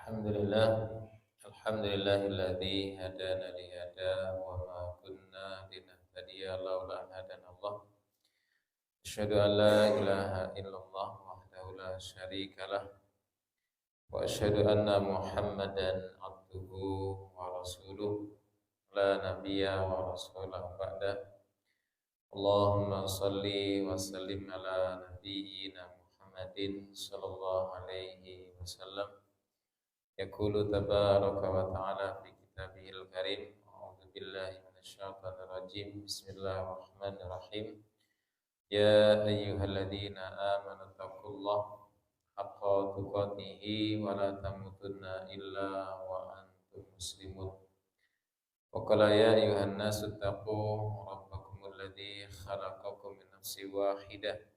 Alhamdulillah, alhamdulillahilladzi hadana li hada wa ma kunna linahtadiya laula an hadanallah. Asyhadu an la ilaha illallah wahdahu la syarika lah wa asyhadu anna Muhammadan abduhu wa rasuluh la nabiyya wa rasulah ba'da. Allahumma salli wa sallim ala nabiyyina Muhammadin sallallahu alaihi wasallam. Yaqulu tabaraka wa ta'ala fi kitabihil karim. A'udzu billahi minasyaitonir rajim. Bismillahirrahmanirrahim. Ya ayyuhalladzina amanu taqullaha haqqa tuqatih wa la tamutunna illa wa antum muslimun. Wa qala ya ayyuhan nasu taqu rabbakumul ladzi khalaqakum min nafsin wahidah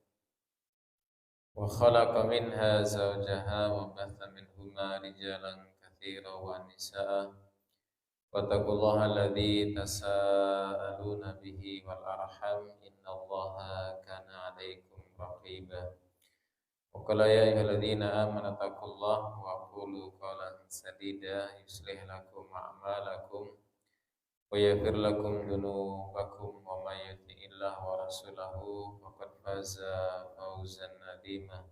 wa khalaqa minha zawjaha wa batha minhuma rijalan katsiran wa nisaa wattaqullaha alladzi tasaaluna bihi wal arham innallaha kana 'alaikum raqiba. Wa qala ya ayyuhalladzina amanu taqullaha wa qulu qawlan sadida yuslih lakum a'malakum wa yaghfir lakum dzunubakum wa may yuti'illah wa rasulahu faqad faza fawzan 'azima.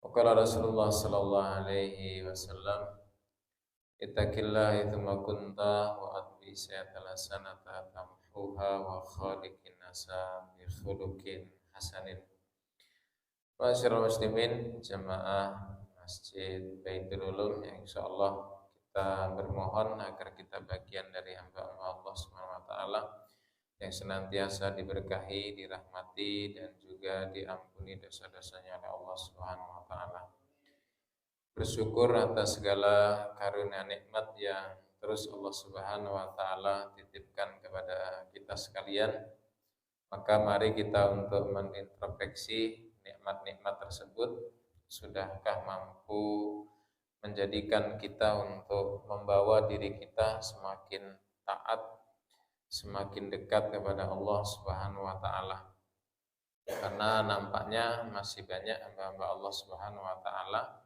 Wa qala Rasulullah sallallahu alaihi wasallam, ittaqillaha tsumma kunta wa atbi sayyatal hasanata tamhuha wa khaliqin nasa bi khuluqin hasanin. Ma'asyiral muslimin jamaah Masjid Baitul Ulum yang insyaallah kita bermohon agar kita bagian dari hamba-hamba Allah Subhanahu wa taala yang senantiasa diberkahi, dirahmati dan juga diampuni dosa-dosanya oleh Allah Subhanahu wa taala. Bersyukur atas segala karunia nikmat yang terus Allah Subhanahu wa taala titipkan kepada kita sekalian. Maka mari kita untuk menintrospeksi nikmat-nikmat tersebut. Sudahkah mampu menjadikan kita untuk membawa diri kita semakin taat, semakin dekat kepada Allah Subhanahu wa taala. Karena nampaknya masih banyak hamba-hamba Allah Subhanahu wa taala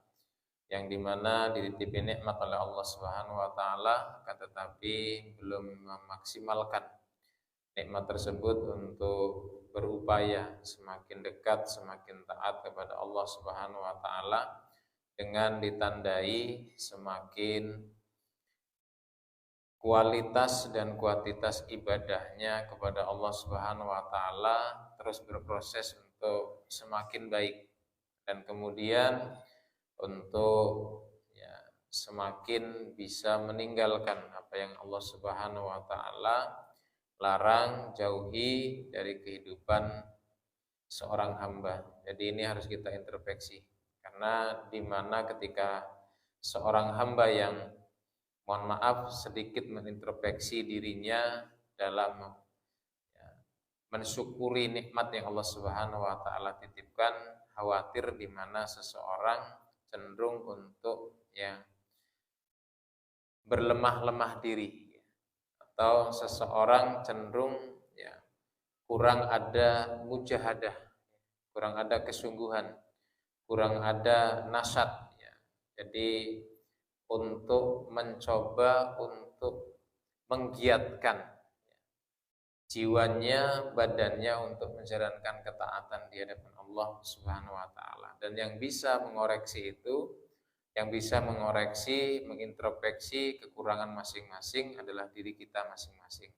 yang dimana dititipi nikmat oleh Allah Subhanahu wa taala akan tetapi belum memaksimalkan nikmat tersebut untuk berupaya semakin dekat, semakin taat kepada Allah Subhanahu wa taala dengan ditandai semakin kualitas dan kuantitas ibadahnya kepada Allah Subhanahu wa taala terus berproses untuk semakin baik dan kemudian untuk semakin bisa meninggalkan apa yang Allah Subhanahu wa taala larang, jauhi dari kehidupan seorang hamba. Jadi ini harus kita introspeksi. Karena di mana ketika seorang hamba yang mohon maaf sedikit menintrospeksi dirinya dalam mensyukuri nikmat yang Allah Subhanahu wa taala titipkan, khawatir di mana seseorang cenderung untuk berlemah-lemah diri atau seseorang cenderung kurang ada mujahadah, kurang ada kesungguhan, kurang ada nasat. Jadi untuk mencoba untuk menggiatkan jiwanya, badannya untuk menjalankan ketaatan di hadapan Allah Subhanahu wa taala. Dan yang bisa mengoreksi itu, yang bisa mengoreksi, mengintrospeksi kekurangan masing-masing adalah diri kita masing-masing.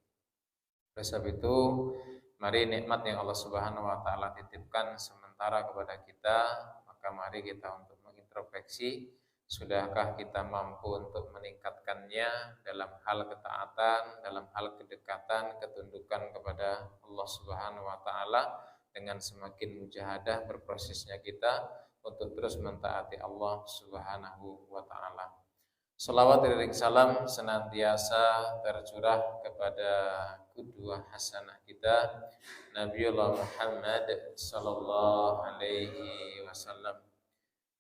Oleh sebab itu, mari nikmat yang Allah Subhanahu wa taala titipkan sementara kepada kita, maka mari kita untuk mengintrospeksi, sudahkah kita mampu untuk meningkatkannya dalam hal ketaatan, dalam hal kedekatan, ketundukan kepada Allah Subhanahu wa taala dengan semakin mujahadah berprosesnya kita untuk terus mentaati Allah Subhanahu wa taala. Shalawat dan salam senantiasa tercurah kepada qudwah hasanah kita Nabiullah Muhammad sallallahu alaihi wasallam.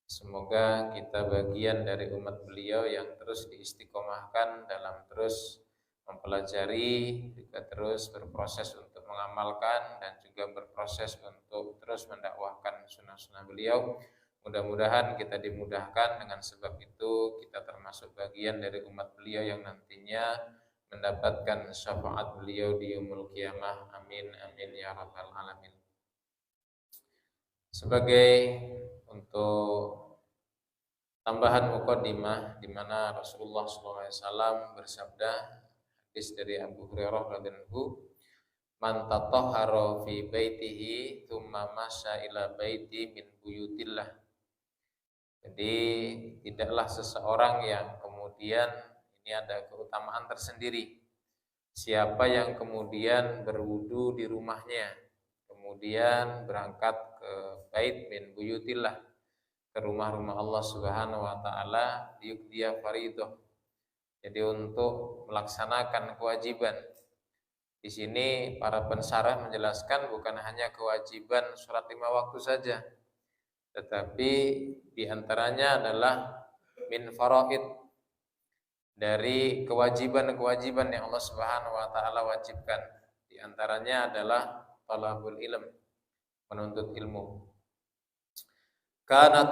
Semoga kita bagian dari umat beliau yang terus diistiqomahkan dalam terus mempelajari, juga terus berproses untuk mengamalkan dan juga berproses untuk terus mendakwahkan sunnah-sunnah beliau Mudah-mudahan kita dimudahkan, dengan sebab itu kita termasuk bagian dari umat beliau yang nantinya mendapatkan syafaat beliau di yaumul qiyamah. Amin amin ya rabbal alamin. Sebagai untuk tambahan muqaddimah, di mana Rasulullah SAW bersabda, hadis dari Abu Hurairah radhiyallahu anhu, man tatahhara fi baitihi tsumma masya ila baiti min buyutillah. Jadi tidaklah seseorang yang kemudian, ini ada keutamaan tersendiri, siapa yang kemudian berwudu di rumahnya, kemudian berangkat ke bait min buyutillah, ke rumah-rumah Allah Subhanahu wa taala, dia fariidhah. Jadi untuk melaksanakan kewajiban. Di sini para pensarah menjelaskan bukan hanya kewajiban sholat 5 waktu saja, tetapi diantaranya adalah min faraid, dari kewajiban-kewajiban yang Allah Subhanahu wa taala wajibkan. Diantaranya adalah talabul ilm, menuntut ilmu. Kanat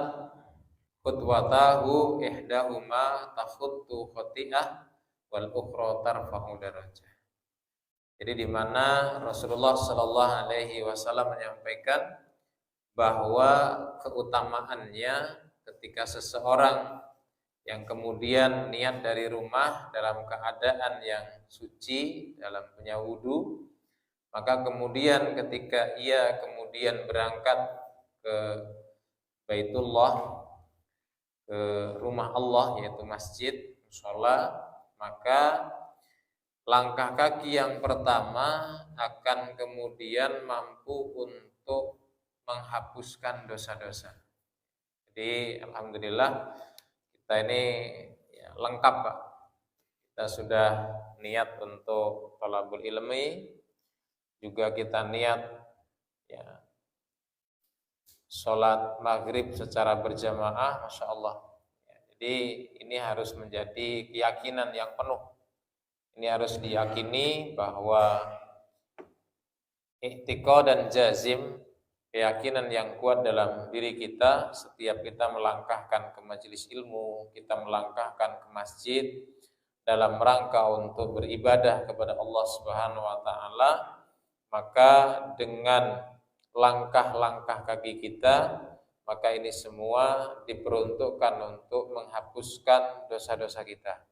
khutwatahu ihdahuma takhuttu khati'ah wal ukhra tarfa'u darajah. Jadi di mana Rasulullah sallallahu alaihi wasallam menyampaikan bahwa keutamaannya ketika seseorang yang kemudian niat dari rumah dalam keadaan yang suci, dalam punya wudu, maka kemudian ketika ia kemudian berangkat ke Baitullah, ke rumah Allah yaitu masjid, mushola, maka langkah kaki yang pertama akan kemudian mampu untuk menghapuskan dosa-dosa. Jadi alhamdulillah kita ini ya, lengkap Pak. Kita sudah niat untuk thalabul ilmi, juga kita niat ya sholat maghrib secara berjamaah, Masya Allah. Ya, jadi ini harus menjadi keyakinan yang penuh. Ini harus diyakini bahwa i'tiqad dan jazim, keyakinan yang kuat dalam diri kita setiap kita melangkahkan ke majelis ilmu, kita melangkahkan ke masjid dalam rangka untuk beribadah kepada Allah Subhanahu wa taala, maka dengan langkah-langkah kaki kita, maka ini semua diperuntukkan untuk menghapuskan dosa-dosa kita.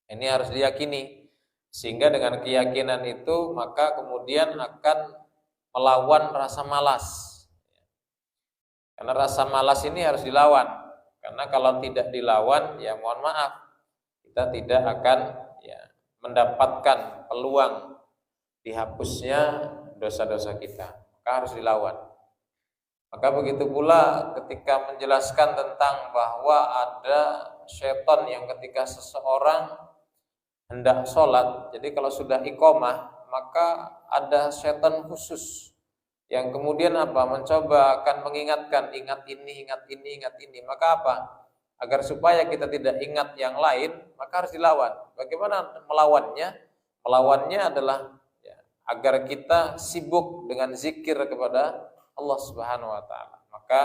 Ini harus diyakini. Sehingga dengan keyakinan itu maka kemudian akan melawan rasa malas. Karena rasa malas ini harus dilawan. Karena kalau tidak dilawan, ya mohon maaf, kita tidak akan ya, mendapatkan peluang dihapusnya dosa-dosa kita. Maka harus dilawan. Maka begitu pula ketika menjelaskan tentang bahwa ada syaitan yang ketika seseorang hendak sholat, jadi kalau sudah iqomah, maka ada setan khusus yang kemudian apa? Mencoba akan mengingatkan, ingat ini. Maka apa? Agar supaya kita tidak ingat yang lain, maka harus dilawan. Bagaimana melawannya? Melawannya adalah ya, agar kita sibuk dengan zikir kepada Allah Subhanahu wa taala. Maka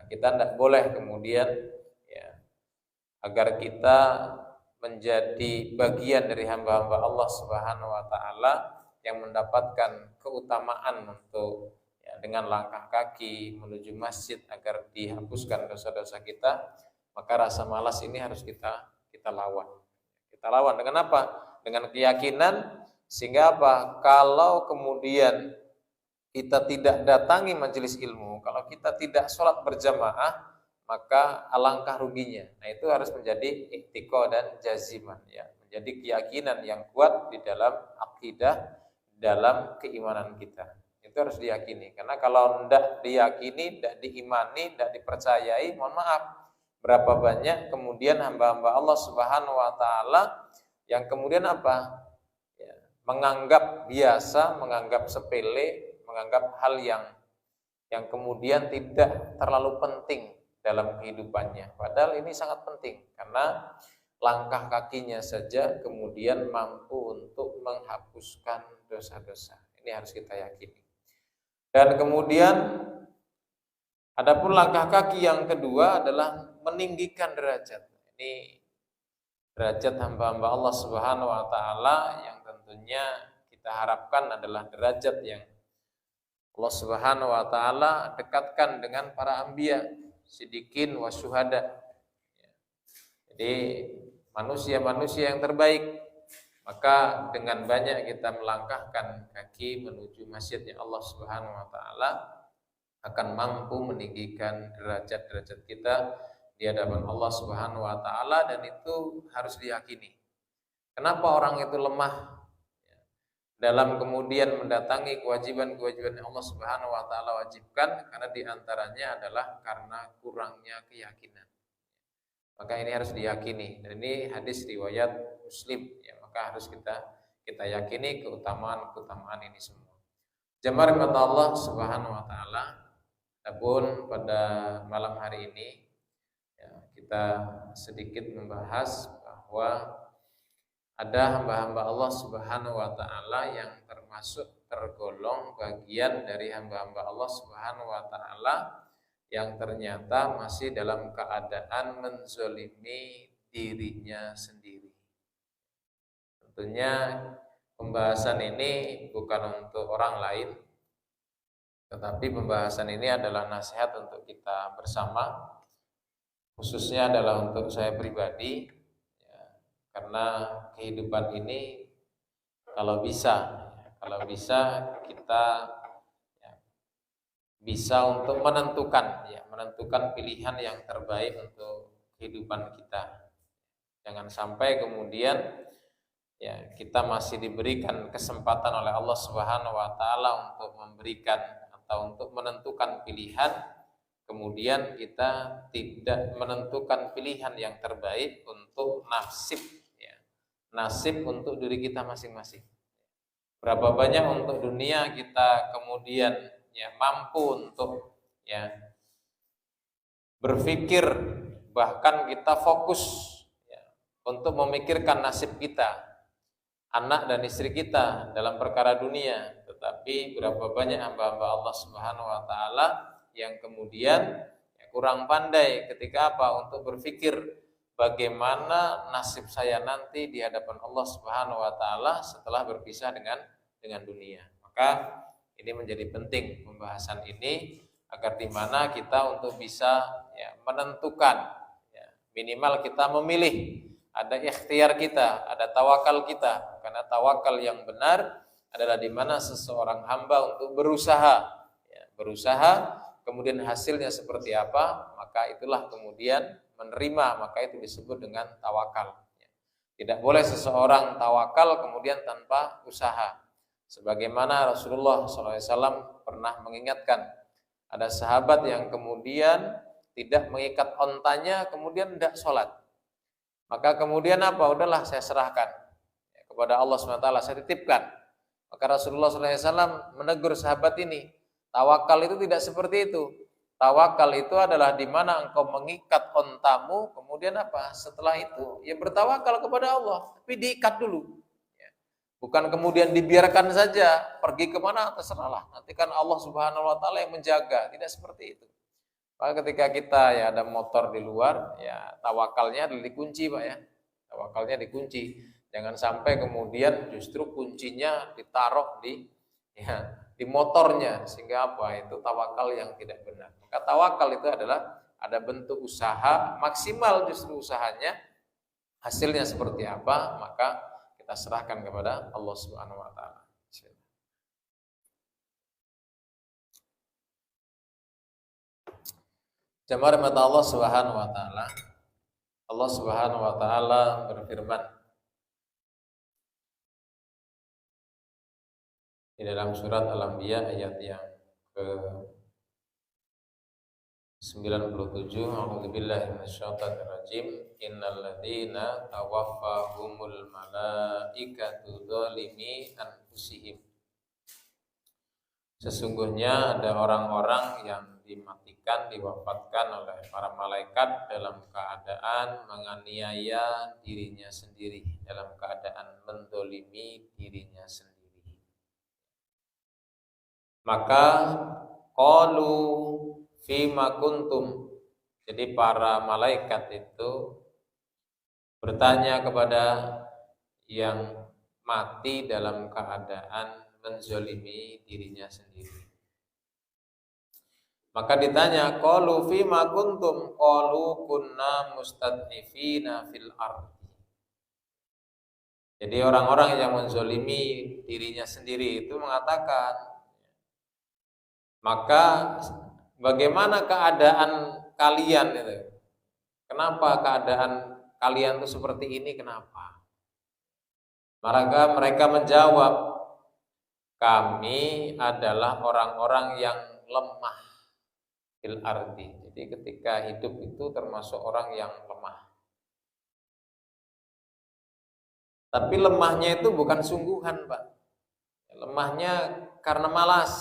kita tidak boleh kemudian ya, agar kita menjadi bagian dari hamba-hamba Allah Subhanahu wa taala yang mendapatkan keutamaan untuk ya, dengan langkah kaki menuju masjid agar dihapuskan dosa-dosa kita, maka rasa malas ini harus kita lawan. Kita lawan dengan apa? Dengan keyakinan, sehingga apa? Kalau kemudian kita tidak datangi majelis ilmu, kalau kita tidak sholat berjamaah, maka alangkah ruginya. Nah itu harus menjadi i'tiqad dan jaziman ya, menjadi keyakinan yang kuat di dalam akidah, dalam keimanan kita. Itu harus diyakini. Karena kalau tidak diyakini, tidak diimani, tidak dipercayai, mohon maaf, berapa banyak kemudian hamba-hamba Allah Subhanahu wa taala yang kemudian apa? Ya, menganggap biasa, menganggap sepele, menganggap hal yang kemudian tidak terlalu penting dalam kehidupannya. Padahal ini sangat penting karena langkah kakinya saja kemudian mampu untuk menghapuskan dosa-dosa. Ini harus kita yakini. Dan kemudian Adapun langkah kaki yang kedua adalah meninggikan derajat. Ini derajat hamba-hamba Allah Subhanahu wa taala yang tentunya kita harapkan adalah derajat yang Allah Subhanahu wa taala dekatkan dengan para anbiya, siddiqin wa syuhada. Jadi manusia-manusia yang terbaik. Maka dengan banyak kita melangkahkan kaki menuju masjidnya Allah Subhanahu wa taala akan mampu meninggikan derajat-derajat kita di hadapan Allah Subhanahu wa taala, dan itu harus diyakini. Kenapa orang itu lemah dalam kemudian mendatangi kewajiban-kewajiban yang Allah Subhanahu wa taala wajibkan? Karena diantaranya adalah karena kurangnya keyakinan. Maka ini harus diyakini, dan ini hadis riwayat Muslim ya, maka harus kita yakini keutamaan ini semua. Jamaah rahmat Allah Subhanahu wa taala. Adapun pada malam hari ini ya, kita sedikit membahas bahwa ada hamba-hamba Allah Subhanahu wa taala yang tergolong bagian dari hamba-hamba Allah Subhanahu wa taala yang ternyata masih dalam keadaan menzolimi dirinya sendiri. Tentunya pembahasan ini bukan untuk orang lain, tetapi pembahasan ini adalah nasihat untuk kita bersama, khususnya adalah untuk saya pribadi ya, karena kehidupan ini kalau bisa kita bisa untuk menentukan pilihan yang terbaik untuk kehidupan kita. Jangan sampai kemudian ya kita masih diberikan kesempatan oleh Allah Subhanahu wa taala untuk memberikan atau untuk menentukan pilihan, kemudian kita tidak menentukan pilihan yang terbaik untuk nasib untuk diri kita masing-masing. Berapa banyak untuk dunia kita kemudian ya mampu untuk ya berpikir, bahkan kita fokus ya, untuk memikirkan nasib kita, anak dan istri kita dalam perkara dunia. Tetapi berapa banyak hamba-hamba Allah Subhanahu wa taala yang kemudian ya, kurang pandai ketika apa? Untuk berpikir bagaimana nasib saya nanti di hadapan Allah Subhanahu wa taala setelah berpisah dengan dunia. Maka ini menjadi penting pembahasan ini agar di mana kita untuk bisa ya, menentukan ya, minimal kita memilih, ada ikhtiar kita, ada tawakal kita. Karena tawakal yang benar adalah di mana seseorang hamba untuk berusaha, kemudian hasilnya seperti apa, maka itulah kemudian menerima, maka itu disebut dengan tawakal. Tidak boleh seseorang tawakal kemudian tanpa usaha. Sebagaimana Rasulullah SAW pernah mengingatkan, ada sahabat yang kemudian tidak mengikat ontanya, kemudian tidak sholat. Maka kemudian apa? Udahlah saya serahkan kepada Allah SWT, saya titipkan. Maka Rasulullah SAW menegur sahabat ini, tawakal itu tidak seperti itu. Tawakal itu adalah di mana engkau mengikat ontamu, kemudian apa? Setelah itu ya bertawakal kepada Allah, tapi diikat dulu. Bukan kemudian dibiarkan saja, pergi kemana terserahlah. Nanti kan Allah Subhanahu wa taala yang menjaga, tidak seperti itu. Maka ketika kita ya ada motor di luar, ya tawakalnya dikunci, Pak ya. Tawakalnya dikunci. Jangan sampai kemudian justru kuncinya ditaruh di motornya, sehingga apa? Itu tawakal yang tidak benar. Maka tawakal itu adalah ada bentuk usaha, maksimal justru usahanya, hasilnya seperti apa, maka kita serahkan kepada Allah Subhanahu wa taala. Jamaah rahmat Allah Subhanahu wa taala. Allah Subhanahu wa taala berfirman di dalam surat Al-Anbiya ayat yang ke 97, a'udzubillahi minasyaitonir rajim, innal ladzina tawaffahumul malaikatu dzalimi anfusihim. Sesungguhnya ada orang-orang yang diwafatkan oleh para malaikat dalam keadaan menganiaya dirinya sendiri, dalam keadaan mendolimi dirinya sendiri. Maka qalu fima kuntum. Jadi para malaikat itu bertanya kepada yang mati dalam keadaan menzalimi dirinya sendiri. Maka ditanya, qalu fima kuntum? Qalu kunna mustad'ifina fil ardh. Jadi orang-orang yang menzalimi dirinya sendiri itu mengatakan, maka bagaimana keadaan kalian itu? Kenapa keadaan kalian itu seperti ini? Kenapa? Mereka menjawab, kami adalah orang-orang yang lemah fil ardi. Jadi ketika hidup itu termasuk orang yang lemah. Tapi lemahnya itu bukan sungguhan, Pak. Lemahnya karena malas.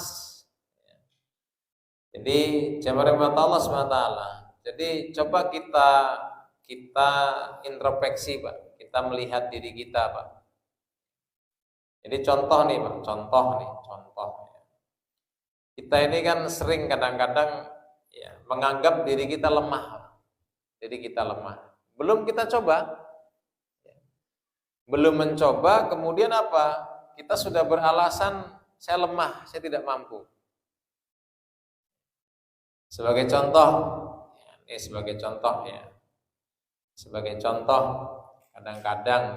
Jadi jamaah Allah SWT. Jadi coba kita introspeksi, Pak. Kita melihat diri kita, Pak. Jadi contoh nih, Pak. Contoh. Kita ini kan sering kadang-kadang menganggap diri kita lemah. Diri kita lemah. Belum kita coba. Belum mencoba, kemudian apa? Kita sudah beralasan, saya lemah, saya tidak mampu. Sebagai contoh, ini sebagai contoh ya. Sebagai contoh, kadang-kadang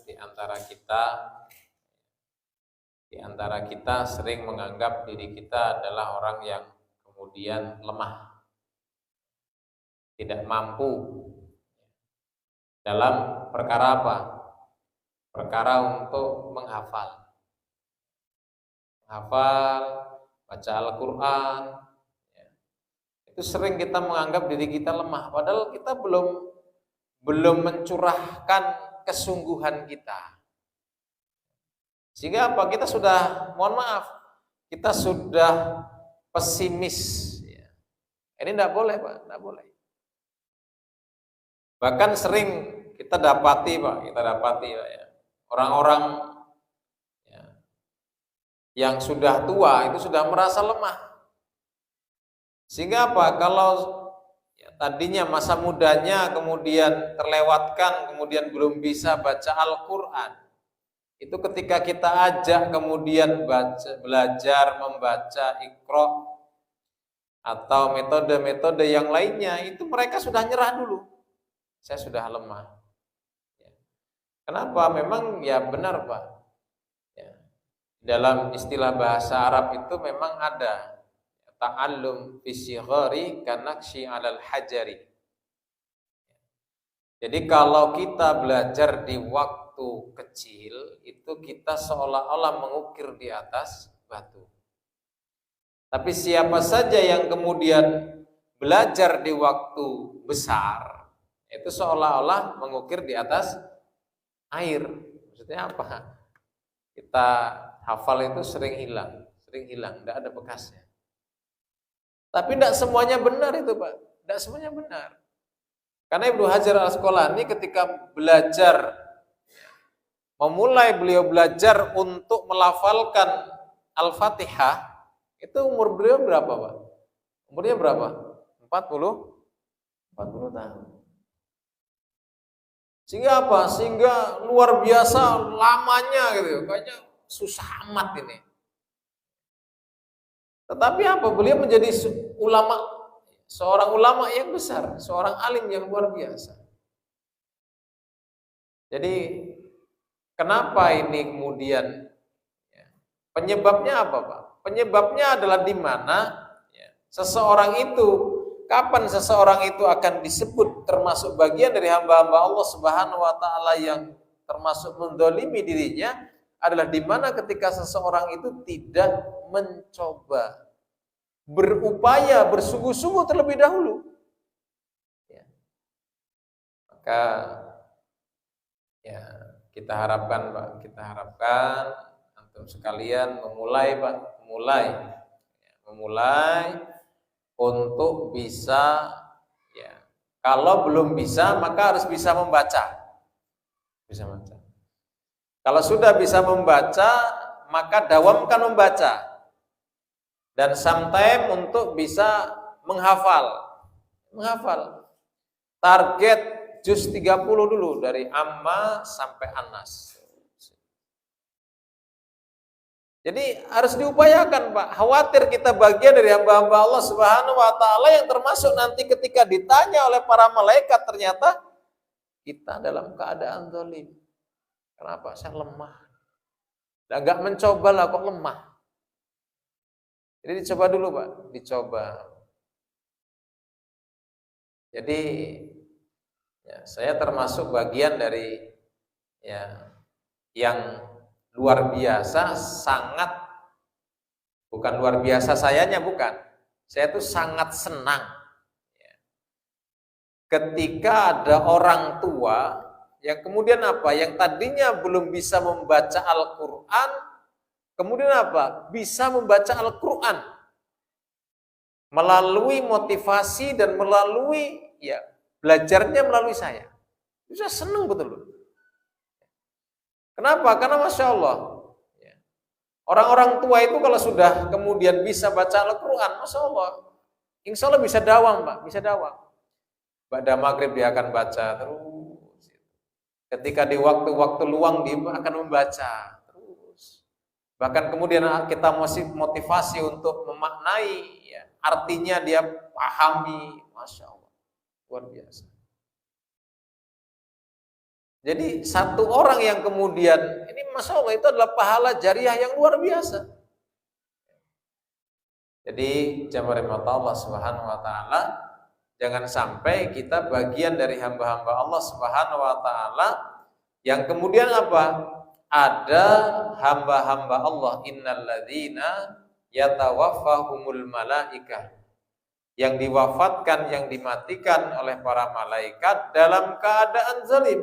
di antara kita sering menganggap diri kita adalah orang yang kemudian lemah, tidak mampu dalam perkara apa? Perkara untuk menghafal, baca Al-Quran. Itu sering kita menganggap diri kita lemah, padahal kita belum mencurahkan kesungguhan kita. Sehingga apa? Kita sudah, mohon maaf, kita sudah pesimis. Ini tidak boleh, Pak, tidak boleh. Bahkan sering kita dapati Pak ya, orang-orang yang sudah tua itu sudah merasa lemah. Sehingga apa? Kalau tadinya masa mudanya kemudian terlewatkan, kemudian belum bisa baca Al-Quran, itu ketika kita ajak kemudian belajar membaca Iqra atau metode-metode yang lainnya, itu mereka sudah nyerah dulu. Saya sudah lemah. Kenapa? Memang ya benar, Pak. Dalam istilah bahasa Arab itu memang ada ta'allum fi shighari kanaqshi 'alal hajari. Jadi kalau kita belajar di waktu kecil, itu kita seolah-olah mengukir di atas batu. Tapi siapa saja yang kemudian belajar di waktu besar, itu seolah-olah mengukir di atas air. Maksudnya apa? Kita hafal itu sering hilang, tidak ada bekasnya. Tapi tidak semuanya benar itu, Pak. Tidak semuanya benar. Karena Ibnu Hajar Al-Asqalani ketika beliau belajar untuk melafalkan Al-Fatihah, itu umur beliau berapa, Pak? Umurnya berapa? 40 tahun. Sehingga apa? Sehingga luar biasa lamanya gitu. Kayaknya susah amat ini. Tetapi apa? Beliau menjadi seorang ulama yang besar, seorang alim yang luar biasa. Jadi kenapa ini kemudian? Penyebabnya apa, Pak? Penyebabnya adalah di mana kapan seseorang itu akan disebut termasuk bagian dari hamba-hamba Allah Subhanahu wa taala yang termasuk mendolimi dirinya, adalah di mana ketika seseorang itu tidak mencoba, berupaya, bersungguh-sungguh terlebih dahulu. Maka kita harapkan, Pak, antum sekalian memulai untuk bisa, kalau belum bisa maka harus bisa membaca. Kalau sudah bisa membaca, maka dawamkan membaca. Dan sometimes untuk bisa menghafal. Target juz 30 dulu dari Amma sampai An-Nas. Jadi harus diupayakan, Pak. Khawatir kita bagian dari hamba-hamba Allah Subhanahu wa taala yang termasuk nanti ketika ditanya oleh para malaikat ternyata kita dalam keadaan zalim. Kenapa? Saya lemah. Dan enggak mencoba lah kok lemah. Jadi dicoba dulu, Pak. Dicoba. Jadi ya, saya termasuk bagian dari ya yang luar biasa, sangat bukan luar biasa sayanya, bukan. Saya tuh sangat senang ya, ketika ada orang tua yang kemudian apa? Yang tadinya belum bisa membaca Al-Qur'an, kemudian apa? Bisa membaca Al-Qur'an melalui motivasi dan melalui ya belajarnya melalui saya. Bisa senang betul. Kenapa? Karena Masya Allah orang-orang tua itu kalau sudah kemudian bisa baca Al-Quran, Masya Allah, insya Allah bisa dawam, Pak, bisa dawam. Pada maghrib dia akan baca terus. Ketika di waktu-waktu luang dia akan membaca terus. Bahkan kemudian kita masih motivasi untuk memaknai ya, artinya dia pahami, Masya Allah, luar biasa. Jadi satu orang yang kemudian, ini Masya Allah itu adalah pahala jariah yang luar biasa. Jadi jamaah rahmat Allah Subhanahu wa taala, jangan sampai kita bagian dari hamba-hamba Allah Subhanahu wa taala yang kemudian apa? Ada hamba-hamba Allah, innalladzina yatawaffahumul malaikah, yang diwafatkan, yang dimatikan oleh para malaikat dalam keadaan zalim.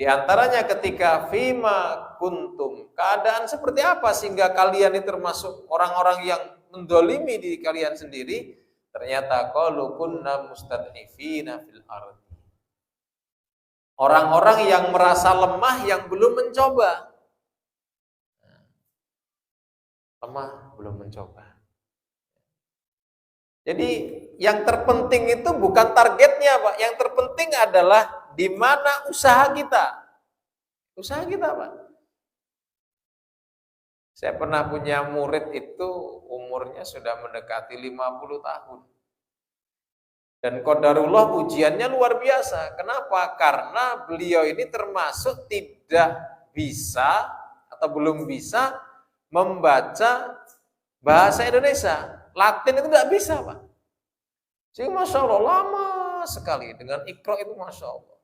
Di antaranya ketika fima kuntum, keadaan seperti apa sehingga kalian ini termasuk orang-orang yang mendolimi diri kalian sendiri? Ternyata qalu kunna mustad'ifina fil ardi. Orang-orang yang merasa lemah yang belum mencoba. Lemah belum mencoba. Jadi yang terpenting itu bukan targetnya, Pak. Yang terpenting adalah di mana usaha kita. Usaha kita, Pak. Saya pernah punya murid itu umurnya sudah mendekati 50 tahun. Dan qadarullah ujiannya luar biasa. Kenapa? Karena beliau ini termasuk tidak bisa atau belum bisa membaca bahasa Indonesia. Latin itu tidak bisa, Pak. Sehingga Masya Allah lama sekali dengan Iqra itu, Masya Allah.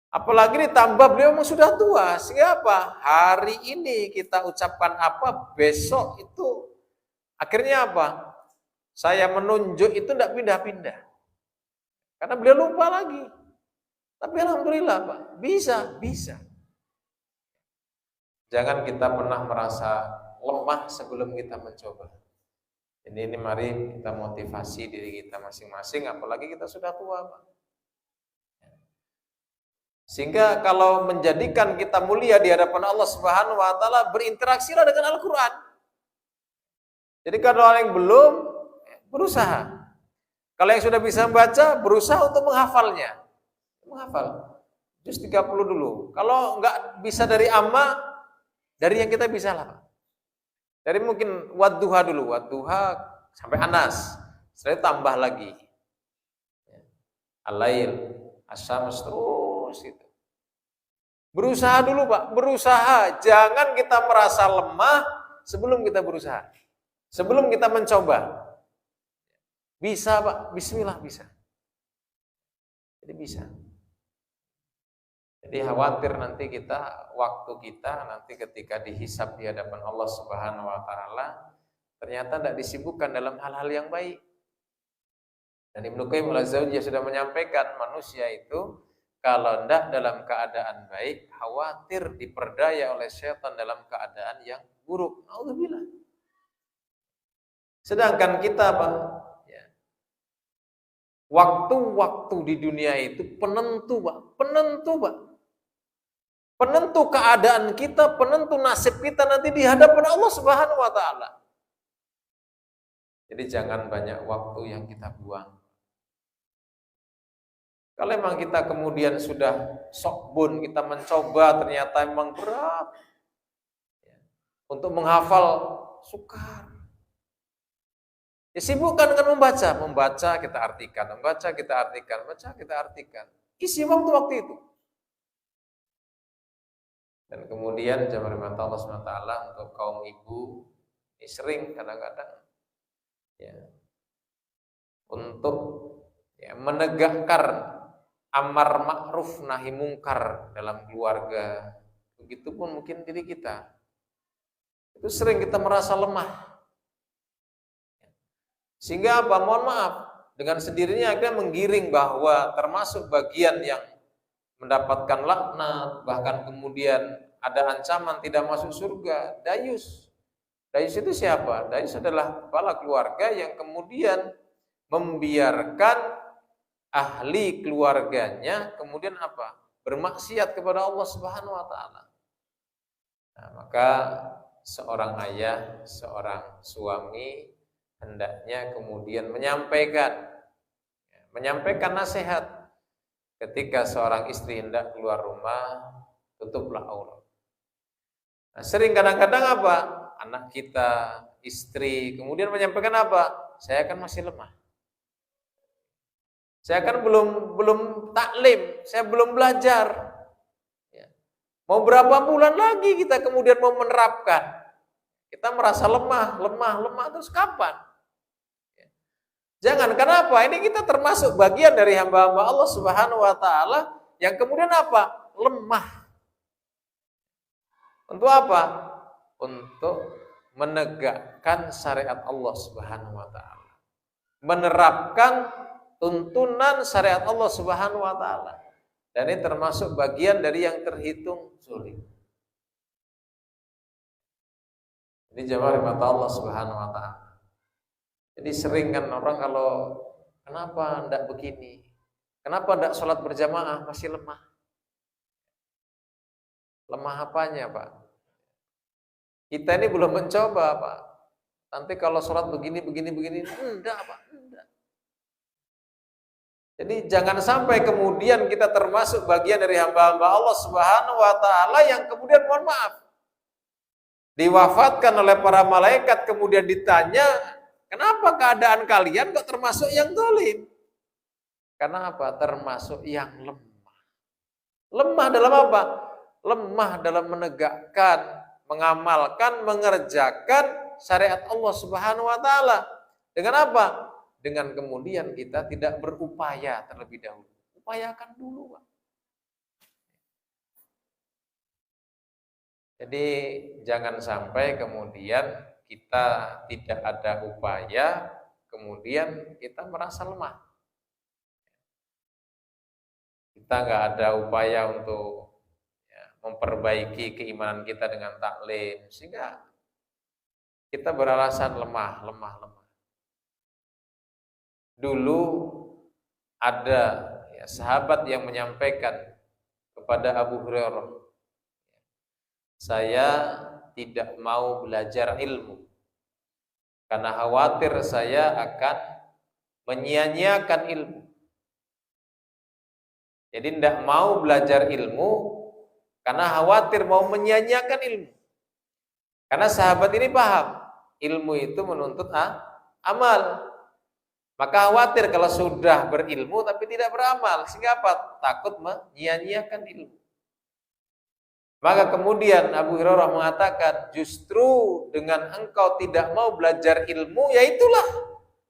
Apalagi ditambah beliau memang sudah tua, sehingga apa? Hari ini kita ucapkan apa, besok itu akhirnya apa? Saya menunjuk itu tidak pindah-pindah. Karena beliau lupa lagi. Tapi alhamdulillah, Pak, bisa. Jangan kita pernah merasa lemah sebelum kita mencoba. Ini mari kita motivasi diri kita masing-masing, apalagi kita sudah tua, Pak. Sehingga kalau menjadikan kita mulia di hadapan Allah Subhanahu wa taala, berinteraksilah dengan Al-Qur'an. Jadi kalau orang yang belum, berusaha. Kalau yang sudah bisa membaca, berusaha untuk menghafalnya. Menghafal. Juz 30 dulu. Kalau enggak bisa dari amma, dari yang kita bisa lah. Dari mungkin wadduha dulu, wadduha sampai Anas. Setelah itu tambah lagi. Al-lail, asyams terus itu. Berusaha dulu, Pak, berusaha. Jangan kita merasa lemah sebelum kita berusaha. Sebelum kita mencoba. Bisa, Pak, bismillah bisa. Jadi bisa. Jadi khawatir nanti kita, waktu kita nanti ketika dihisab di hadapan Allah Subhanahu wa taala ternyata tidak disibukkan dalam hal-hal yang baik. Dan Ibnu Qayyim al-Jauziyah sudah menyampaikan manusia itu kalau tidak dalam keadaan baik, khawatir diperdaya oleh setan dalam keadaan yang buruk. Alhamdulillah. Sedangkan kita, Pak, ya, waktu-waktu di dunia itu penentu, Pak. Penentu, Pak. Penentu keadaan kita, penentu nasib kita nanti di hadapan Allah Subhanahu wa taala. Jadi jangan banyak waktu yang kita buang. Kalau memang kita kemudian sudah sokbun, kita mencoba ternyata memang berat. Untuk menghafal sukar. Ya sibukkan dengan membaca kita artikan, membaca kita artikan, membaca kita artikan. Isi waktu-waktu itu. Dan kemudian jamaah mata Allah SWT untuk kaum ibu ini sering kadang-kadang ya untuk ya, menegakkan amar ma'ruf nahi mungkar dalam keluarga. Begitupun mungkin diri kita. Itu sering kita merasa lemah. Sehingga apa? Mohon maaf, dengan sendirinya akhirnya menggiring bahwa termasuk bagian yang mendapatkan laknat, bahkan kemudian ada ancaman tidak masuk surga, dayus. Dayus itu siapa? Dayus adalah kepala keluarga yang kemudian membiarkan ahli keluarganya kemudian apa? Bermaksiat kepada Allah Subhanahu wa taala. Nah, maka seorang ayah, seorang suami hendaknya kemudian menyampaikan nasihat ketika seorang istri hendak keluar rumah, tutuplah aurat. Nah, sering kadang-kadang apa? Anak kita, istri, kemudian menyampaikan apa? Saya kan masih lemah. Saya kan belum taklim, saya belum belajar. Ya. Mau berapa bulan lagi kita kemudian mau menerapkan? Kita merasa lemah, terus kapan? Ya. Jangan, kenapa? Ini kita termasuk bagian dari hamba-hamba Allah Subhanahu wa taala yang kemudian apa? Lemah. Untuk apa? Untuk menegakkan syariat Allah Subhanahu wa taala. Menerapkan tuntunan syariat Allah Subhanahu wa taala. Dan ini termasuk bagian dari yang terhitung sulit. Ini jamaah mata Allah Subhanahu wa taala. Jadi sering kan orang kalau kenapa enggak begini? Kenapa enggak sholat berjamaah? Masih lemah. Lemah apanya, Pak? Kita ini belum mencoba, Pak. Nanti kalau sholat begini, enggak, Pak. Enggak. Jadi jangan sampai kemudian kita termasuk bagian dari hamba-hamba Allah Subhanahu wa taala yang kemudian mohon maaf diwafatkan oleh para malaikat kemudian ditanya, kenapa keadaan kalian kok termasuk yang zalim? Karena apa? Termasuk yang lemah. Lemah dalam apa? Lemah dalam menegakkan, mengamalkan, mengerjakan syariat Allah Subhanahu wa taala. Dengan apa? Dengan kemudian kita tidak berupaya terlebih dahulu. Upayakan dulu, Pak. Jadi jangan sampai kemudian kita tidak ada upaya, kemudian kita merasa lemah. Kita nggak ada upaya untuk memperbaiki keimanan kita dengan taklim, sehingga kita beralasan lemah. Dulu ada sahabat yang menyampaikan kepada Abu Hurairah, saya tidak mau belajar ilmu karena khawatir saya akan menyia-nyiakan ilmu. Jadi tidak mau belajar ilmu karena khawatir mau menyia-nyiakan ilmu. Karena sahabat ini paham, ilmu itu menuntut amal. Maka khawatir kalau sudah berilmu tapi tidak beramal, sehingga apa? Takut menyia-nyiakan ilmu. Maka kemudian Abu Hurairah mengatakan, justru dengan engkau tidak mau belajar ilmu, yaitulah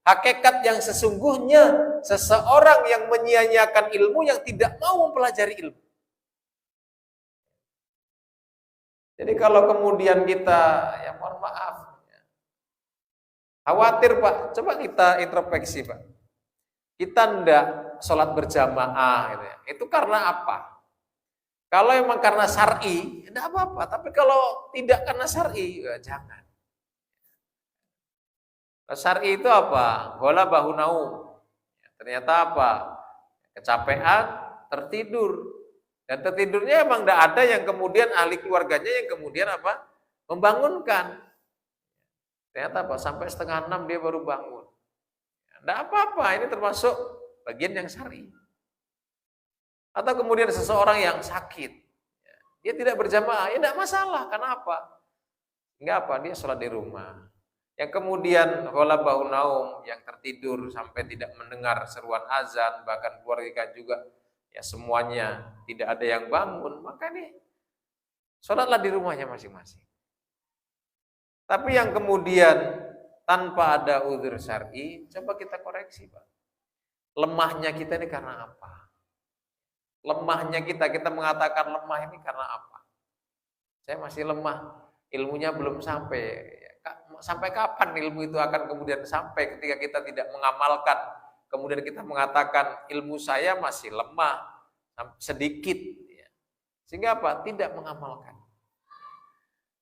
hakikat yang sesungguhnya seseorang yang menyia-nyiakan ilmu, yang tidak mau mempelajari ilmu. Jadi kalau kemudian kita, ya mohon maaf, khawatir Pak, coba kita introspeksi Pak. Kita ndak sholat berjamaah gitu ya. Itu karena apa? Kalau memang karena syar'i, tidak apa-apa. Tapi kalau tidak karena syar'i, ya jangan. Syar'i itu apa? Bola bahu naum. Ternyata apa? Kecapean, tertidur. Dan tertidurnya emang tidak ada yang kemudian ahli keluarganya yang kemudian apa? Membangunkan. Ternyata apa? Sampai setengah 6 dia baru bangun. Tidak apa-apa, ini termasuk bagian yang syar'i. Atau kemudian seseorang yang sakit, dia tidak berjamaah, ya tidak masalah. Kenapa? Enggak apa, dia sholat di rumah. Yang kemudian ghalabahun naum, yang tertidur sampai tidak mendengar seruan azan, bahkan keluarga juga ya semuanya tidak ada yang bangun, maka ini sholatlah di rumahnya masing-masing. Tapi yang kemudian tanpa ada udzur syar'i, coba kita koreksi, Pak. Lemahnya kita ini karena apa? Lemahnya kita mengatakan lemah ini karena apa? Saya masih lemah, ilmunya belum sampai. Sampai kapan ilmu itu akan kemudian sampai ketika kita tidak mengamalkan, kemudian kita mengatakan ilmu saya masih lemah, sedikit, sehingga apa? Tidak mengamalkan.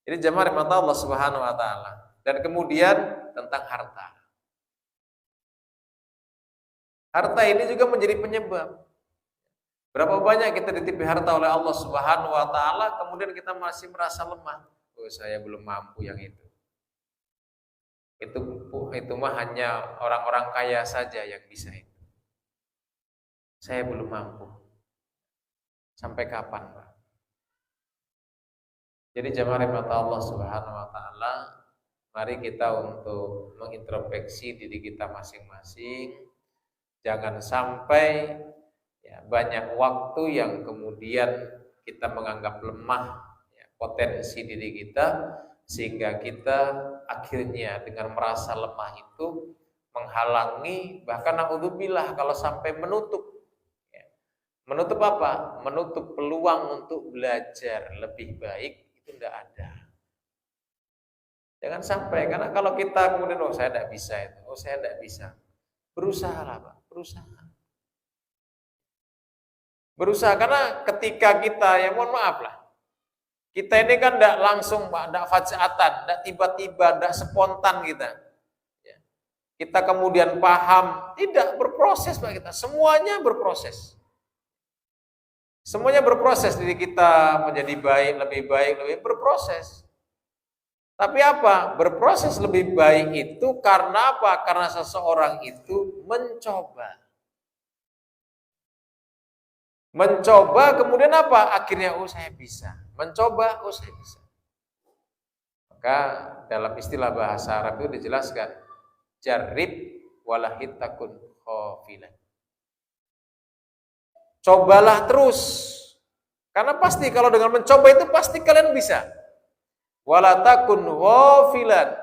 Jadi jamaah rahmat Allah Subhanahu wa taala. Dan kemudian tentang harta. Harta ini juga menjadi penyebab. Berapa banyak kita ditipu harta oleh Allah Subhanahu wa taala, kemudian kita masih merasa lemah. Oh, saya belum mampu yang itu. Itu mah hanya orang-orang kaya saja yang bisa itu. Saya belum mampu. Sampai kapan, Pak? Jadi jamaah rahmat Allah Subhanahu wa taala, mari kita untuk mengintrospeksi diri kita masing-masing. Jangan sampai ya, banyak waktu yang kemudian kita menganggap lemah ya, potensi diri kita, sehingga kita akhirnya dengan merasa lemah itu menghalangi, bahkan naudzubillah kalau sampai menutup. Menutup apa? Menutup peluang untuk belajar lebih baik, itu tidak ada. Jangan sampai, karena kalau kita kemudian, oh saya tidak bisa itu, oh saya tidak bisa. Berusahalah, Pak, berusaha. Berusaha, karena ketika kita, ya mohon maaf lah, kita ini kan tidak langsung, Pak, tidak fajatan, tidak tiba-tiba, tidak spontan kita. Kita kemudian paham, tidak berproses, Pak, kita. Semuanya berproses. Semuanya berproses, diri kita menjadi baik, lebih berproses. Tapi apa? Berproses lebih baik itu karena apa? Karena seseorang itu mencoba. Mencoba kemudian apa? Akhirnya, oh saya bisa. Mencoba, oh saya bisa. Maka dalam istilah bahasa Arab itu dijelaskan, jarrib walahit takun khafilan. Cobalah terus. Karena pasti kalau dengan mencoba itu pasti kalian bisa. Wala takun ghafilan,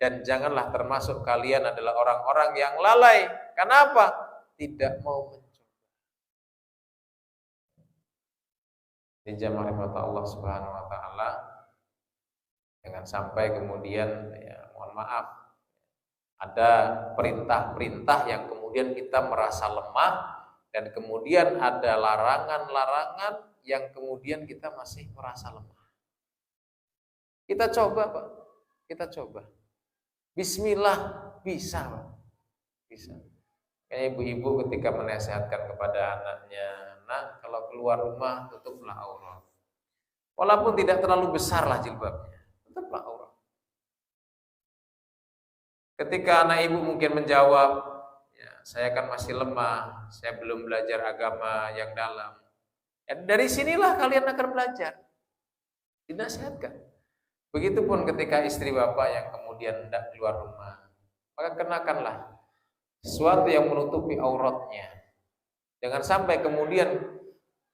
dan janganlah termasuk kalian adalah orang-orang yang lalai. Kenapa? Tidak mau mencoba. Di jamaah rahmat Allah Subhanahu wa taala, jangan sampai kemudian ya mohon maaf ada perintah-perintah yang kemudian kita merasa lemah, dan kemudian ada larangan-larangan yang kemudian kita masih merasa lemah. Kita coba, Pak. Kita coba. Bismillah, bisa, Pak. Bisa. Kayak ibu-ibu ketika menasihatkan kepada anaknya, nak, kalau keluar rumah tutuplah aurat. Walaupun tidak terlalu besar lah jilbabnya, tutuplah aurat. Ketika anak ibu mungkin menjawab, saya kan masih lemah, saya belum belajar agama yang dalam. Ya, dari sinilah kalian akan belajar. Dinasihatkan. Begitupun ketika istri bapak yang kemudian hendak keluar rumah, maka kenakanlah sesuatu yang menutupi auratnya. Jangan sampai kemudian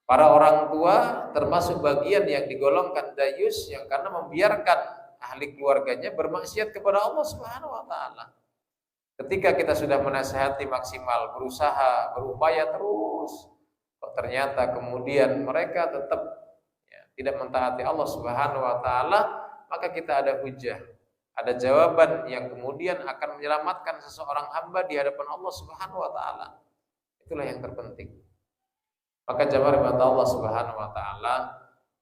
para orang tua termasuk bagian yang digolongkan dayus, yang karena membiarkan ahli keluarganya bermaksiat kepada Allah Subhanahu wa taala. Ketika kita sudah menasihati maksimal, berusaha, berupaya terus, kok ternyata kemudian mereka tetap tidak mentaati Allah Subhanahu wa taala, maka kita ada hujah, ada jawaban yang kemudian akan menyelamatkan seseorang hamba di hadapan Allah Subhanahu wa taala. Itulah yang terpenting. Maka jamaah rahmat Allah Subhanahu wa taala,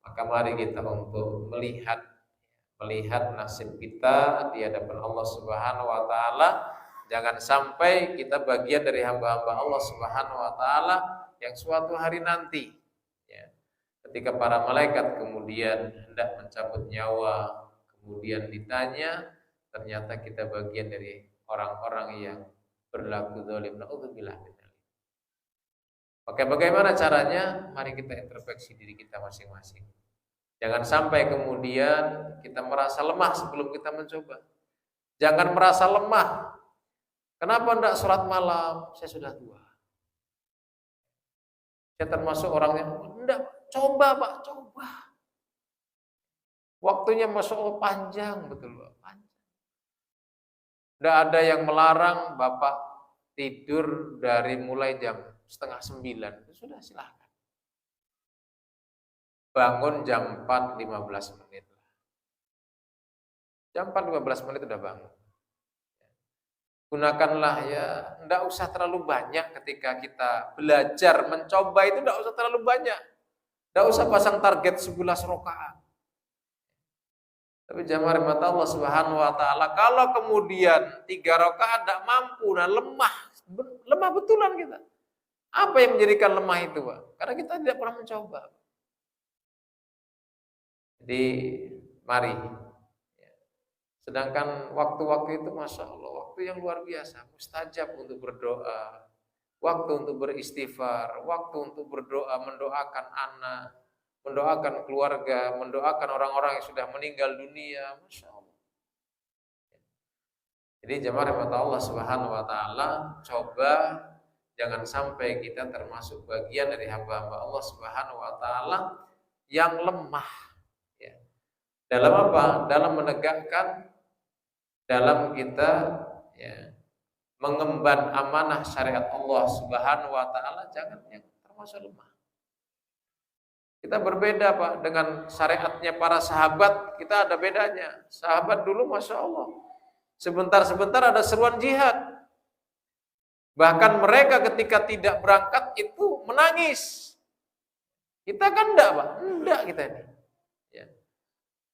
maka mari kita untuk melihat nasib kita di hadapan Allah Subhanahu wa taala. Jangan sampai kita bagian dari hamba-hamba Allah Subhanahu wa taala yang suatu hari nanti ya, ketika para malaikat kemudian hendak mencabut nyawa, kemudian ditanya ternyata kita bagian dari orang-orang yang berlaku zalim. Naudzubillah min dzalik. Oke, bagaimana caranya? Mari kita introspeksi diri kita masing-masing. Jangan sampai kemudian kita merasa lemah sebelum kita mencoba. Jangan merasa lemah. Kenapa tidak sholat malam? Saya sudah tua. Saya termasuk orang yang tidak. Coba Pak, coba. Waktunya Masya Allah panjang, betul Pak. Panjang. Tidak ada yang melarang Bapak tidur dari mulai jam 8:30. Sudah silahkan. Bangun jam 4:15 menit. Jam 4:15 menit sudah bangun. Gunakanlah ya, tidak usah terlalu banyak ketika kita belajar, mencoba itu tidak usah terlalu banyak. Tidak usah pasang target 11 rakaat. Tapi jamaah mata Allah Subhanahu wa taala, kalau kemudian 3 rakaat tidak mampu, nah lemah betulan kita. Apa yang menjadikan lemah itu, Pak? Karena kita tidak pernah mencoba. Jadi mari. Sedangkan waktu-waktu itu Masya Allah, waktu yang luar biasa, mustajab untuk berdoa, waktu untuk beristighfar, waktu untuk berdoa, mendoakan anak, mendoakan keluarga, mendoakan orang-orang yang sudah meninggal dunia, Masya Allah. Jadi jamaah rahmat Allah Subhanahu wa taala, coba jangan sampai kita termasuk bagian dari hamba-hamba Allah Subhanahu wa taala yang lemah. Ya. Dalam apa? Dalam menegakkan, dalam kita ya, mengemban amanah syariat Allah Subhanahu wa taala, jangan yang termasuk lemah. Kita berbeda Pak dengan syariatnya para sahabat, kita ada bedanya. Sahabat dulu Masya Allah, sebentar-sebentar ada seruan jihad. Bahkan mereka ketika tidak berangkat itu menangis. Kita kan enggak Pak, enggak kita ini. Ya.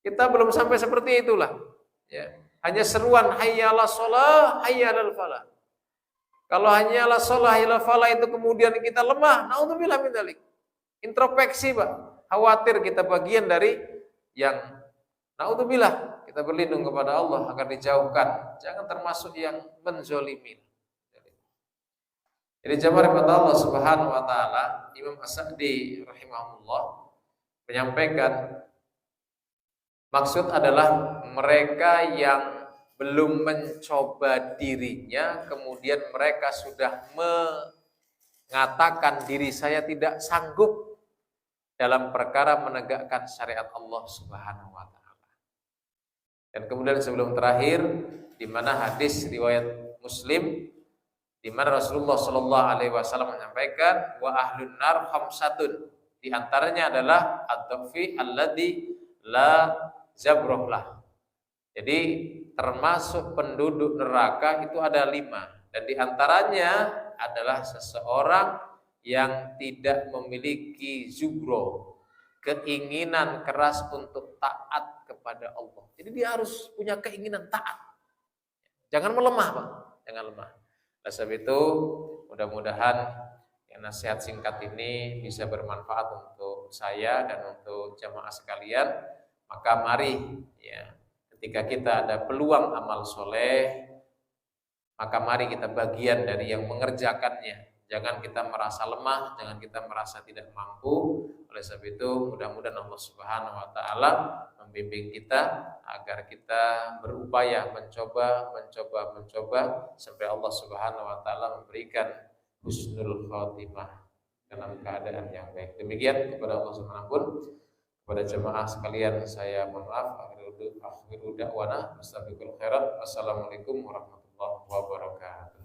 Kita belum sampai seperti itulah. Ya. Hanya seruan hayya 'alas shalah, hayya 'alal falah. Kalau hanya 'alas shalah, hayya 'alal falah itu kemudian kita lemah, naudzubillah min dzalik. Introspeksi Pak, khawatir kita bagian dari yang naudzubillah, kita berlindung kepada Allah agar dijauhkan, jangan termasuk yang menzolimin. Jadi jamaah rahmat Allah Subhanahu wa taala, Imam As-Sa'di rahimahullah menyampaikan maksud adalah mereka yang belum mencoba dirinya, kemudian mereka sudah mengatakan diri saya tidak sanggup dalam perkara menegakkan syariat Allah Subhanahu wa taala. Dan kemudian sebelum terakhir, di mana hadis riwayat Muslim, di mana Rasulullah Shallallahu alaihi wasallam menyampaikan wa ahlun nar khamsatun, di antaranya adalah ad-dhafi alladzi la zabrahlah. Jadi termasuk penduduk neraka itu ada 5, dan di antaranya adalah seseorang yang tidak memiliki zubro, keinginan keras untuk taat kepada Allah. Jadi dia harus punya keinginan taat. Jangan melemah, Pak. Jangan lemah. Oleh sebab itu, mudah-mudahan yang nasihat singkat ini bisa bermanfaat untuk saya dan untuk jamaah sekalian. Maka mari ya, ketika kita ada peluang amal soleh, maka mari kita bagian dari yang mengerjakannya. Jangan kita merasa lemah, jangan kita merasa tidak mampu. Oleh sebab itu, mudah-mudahan Allah Subhanahu wa taala membimbing kita agar kita berupaya mencoba sampai Allah Subhanahu wa taala memberikan husnul khotimah dalam keadaan yang baik. Demikian kepada Allah Subhanahu wa taala. Kepada jemaah sekalian saya mohon maaf. Akhiru da'wana, astagfirul khairat. Wassalamualaikum warahmatullahi wabarakatuh.